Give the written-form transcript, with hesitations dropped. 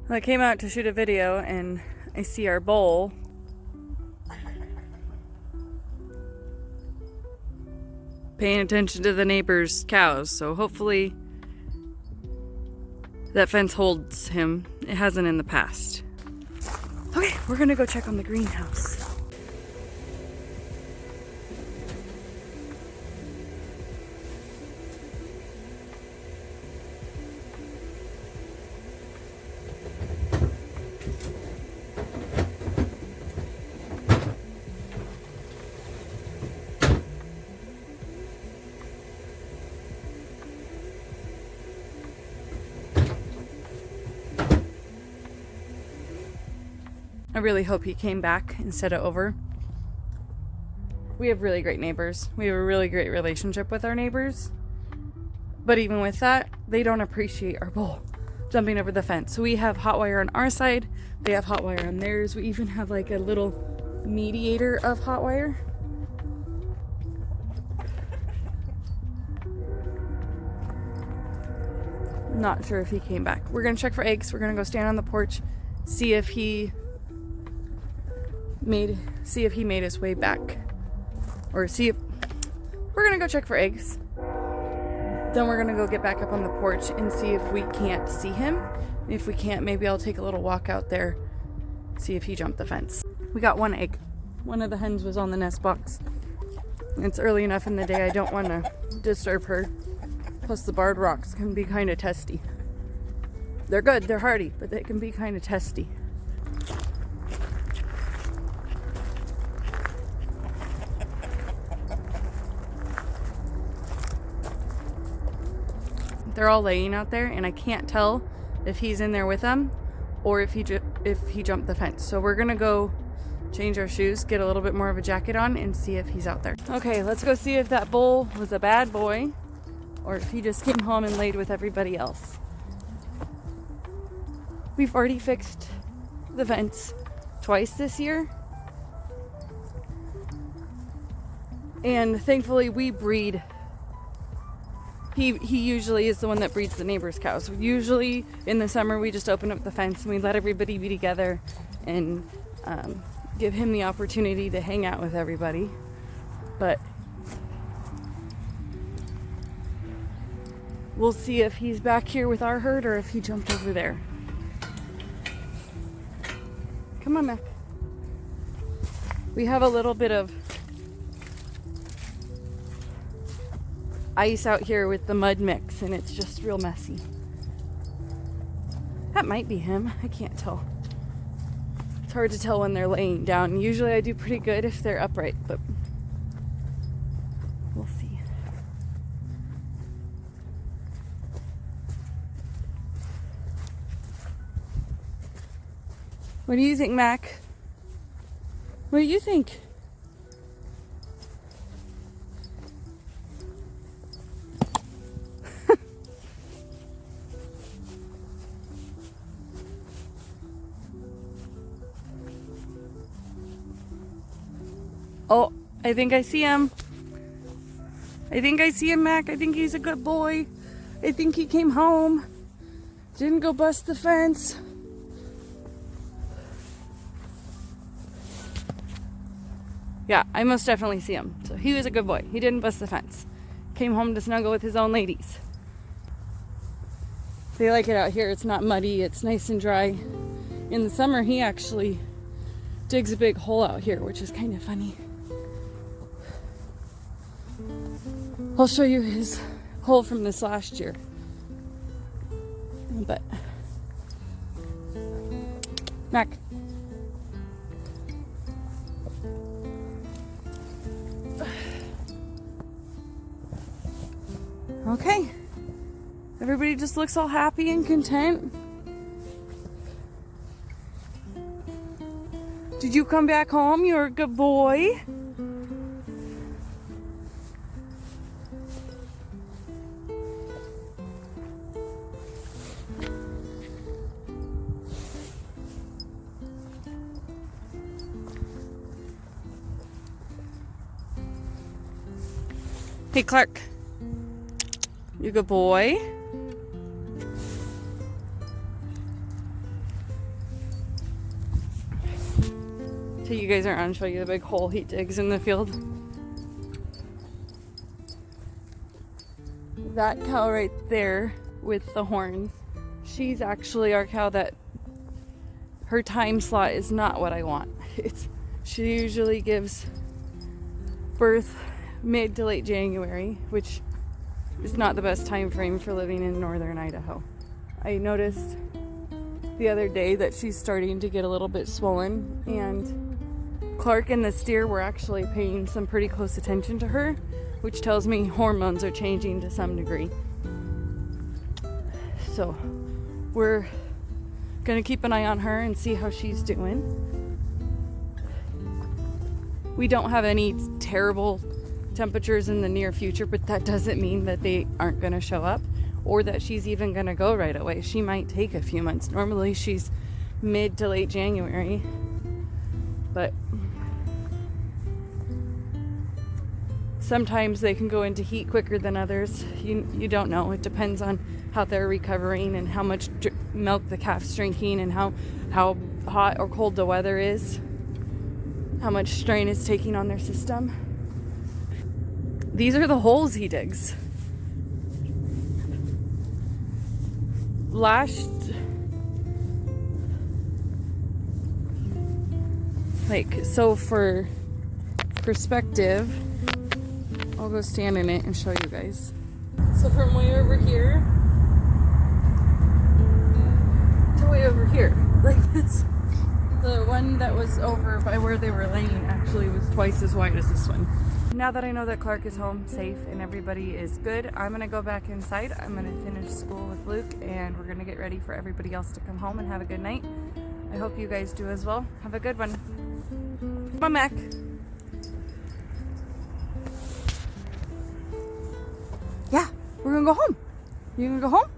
I came out to shoot a video and I see our bull paying attention to the neighbor's cows, so hopefully that fence holds him. It hasn't in the past. Okay, we're gonna go check on the greenhouse. I really hope he came back instead of over. We have really great neighbors. We have a really great relationship with our neighbors. But even with that, they don't appreciate our bull jumping over the fence. So we have hot wire on our side. They have hot wire on theirs. We even have like a little mediator of hot wire. Not sure if he came back. We're gonna check for eggs. We're gonna go stand on the porch, see if he made his way back, or see if we're gonna go check for eggs. Then we're gonna go get back up on the porch and see if we can't see him. If we can't, maybe I'll take a little walk out there, see if he jumped the fence. We got one egg. One of the hens was on the nest box. It's early enough in the day, I don't want to disturb her. Plus the barred rocks can be kind of testy. They're good, they're hardy, but they can be kind of testy. They're all laying out there, and I can't tell if he's in there with them or if he jumped the fence. So we're gonna go change our shoes, get a little bit more of a jacket on, and see if he's out there. Okay, let's go see if that bull was a bad boy or if he just came home and laid with everybody else. We've already fixed the fence twice this year, and thankfully we breed. He usually is the one that breeds the neighbor's cows. Usually in the summer we just open up the fence and we let everybody be together and give him the opportunity to hang out with everybody. But we'll see if he's back here with our herd or if he jumped over there. Come on, Mac. We have a little bit of ice out here with the mud mix, and it's just real messy. That might be him. I can't tell. It's hard to tell when they're laying down. Usually I do pretty good if they're upright, but we'll see. What do you think, Mac? What do you think? Oh, I think I see him. I think I see him, Mac. I think he's a good boy. I think he came home. Didn't go bust the fence. Yeah, I most definitely see him. So he was a good boy. He didn't bust the fence. Came home to snuggle with his own ladies. They like it out here. It's not muddy. It's nice and dry. In the summer, he actually digs a big hole out here, which is kind of funny. I'll show you his hole from this last year. But Mac. Okay. Everybody just looks all happy and content. Did you come back home? You're a good boy. Hey, Clark. You good boy? Take you guys around and show you the big hole he digs in the field. That cow right there with the horns, she's actually our cow that her time slot is not what I want. She usually gives birth mid to late January, which is not the best time frame for living in northern Idaho. I noticed the other day that she's starting to get a little bit swollen, and Clark and the steer were actually paying some pretty close attention to her, which tells me hormones are changing to some degree. So we're gonna keep an eye on her and see how she's doing. We don't have any terrible temperatures in the near future, but that doesn't mean that they aren't gonna show up or that she's even gonna go right away. She might take a few months. Normally she's mid to late January, but sometimes they can go into heat quicker than others. You don't know. It depends on how they're recovering and how much milk the calf's drinking and how hot or cold the weather is, how much strain it's taking on their system. These are the holes he digs. So for perspective, I'll go stand in it and show you guys. So from way over here to way over here, like this, the one that was over by where they were laying actually was twice as wide as this one. Now that I know that Clark is home safe and everybody is good, I'm gonna go back inside. I'm gonna finish school with Luke, and we're gonna get ready for everybody else to come home and have a good night. I hope you guys do as well. Have a good one. Come on, Mac. Yeah, we're gonna go home. You gonna go home?